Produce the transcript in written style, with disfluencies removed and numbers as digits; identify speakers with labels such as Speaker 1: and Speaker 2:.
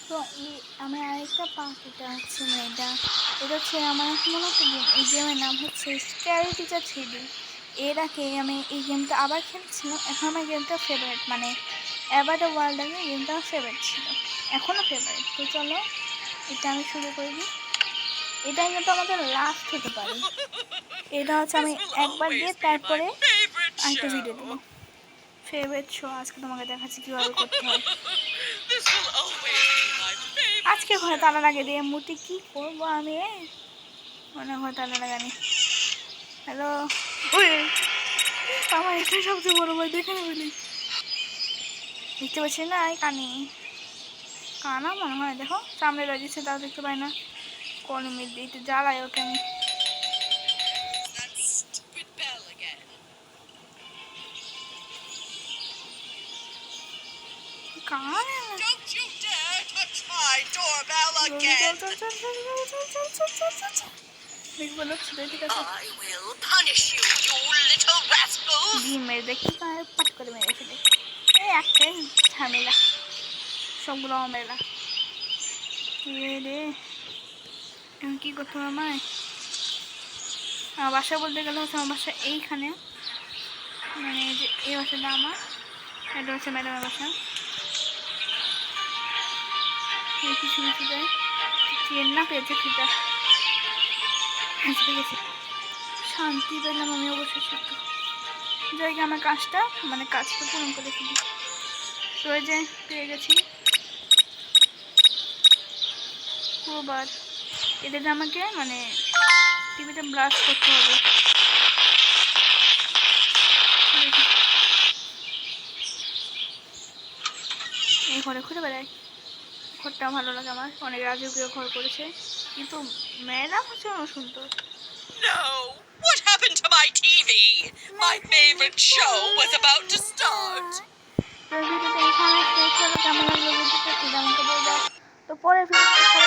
Speaker 1: তো আমি আরেকটা পার্ট, এটা হচ্ছে এটা হচ্ছে আমার মনে একটা গেম। এই গেমের নাম হচ্ছে স্ক্যারি টিচার 3D। এর আগে আমি এই গেমটা আবার খেলছিলাম। এখন আমার গেমটা ফেভারিট, মানে এবার দ্য ওয়ার্ল্ড আগে গেমটা আমার ফেভারিট ছিল, এখনও ফেভারিট। তো চলো এটা আমি শুরু করে দিই। এটাই কিন্তু আমাদের লাস্ট হতে পারে। এটা হচ্ছে আমি একবার দিয়ে তারপরে আরেকটা ভিডিও দেবো। ফেভারিট শো আজকে তোমাকে দেখাচ্ছি কীভাবে করতে হয়। আজকে ঘরে তালা লাগিয়ে দিয়ে মুটি কি করবো আমি, মনে হয় তালা লাগানি। হ্যালো, আমার এটাই সবচেয়ে বড় ভাই, দেখে নেবেনি, দেখতে পাচ্ছি না এই কানা মনে হয়। দেখো সামনে লাগিয়েছে, তাও দেখতে পাই না। কলমের দিতে জ্বালায় ওকে আমি। ডিম মেরে দেখি পাট করে মেরে ফেলে। এই একটাই ঝামেলা, সবগুলো মেলা। রে এখন কী করতে হবে আমায়? আমার বাসা বলতে গেলে হচ্ছে আমার বাসা এইখানে, মানে যে এই বাসাটা আমার, এটা হচ্ছে ম্যাডামের বাসা। কিছু কিছু দেয় চেন না পেয়েছে ফিটা গেছে। শান্তি পেলাম আমি অবশ্যই সাথে জায়গা আমার কাজটা, মানে কাজটা পূরণ করে ফেলি। তো এই যে পেয়ে গেছি পুরোবার। এটাতে আমাকে মানে টিভিতে ব্রাশ করতে হবে। এই ঘরে ঘুরে বেড়াই, ঘরটা ভালো লাগে আমার, অনেক রাজকীয় ঘর করেছে, কিন্তু ম্যাডাম হচ্ছে অনেক সুন্দর।
Speaker 2: No! What happened to my TV? My favorite show was about to start.
Speaker 1: তো ভিডিওটা এখানে শেষ হলো। কেমন লাগলো ভিডিওটা সেটা আমাকে বলবা। তো পরের ভিডিওতে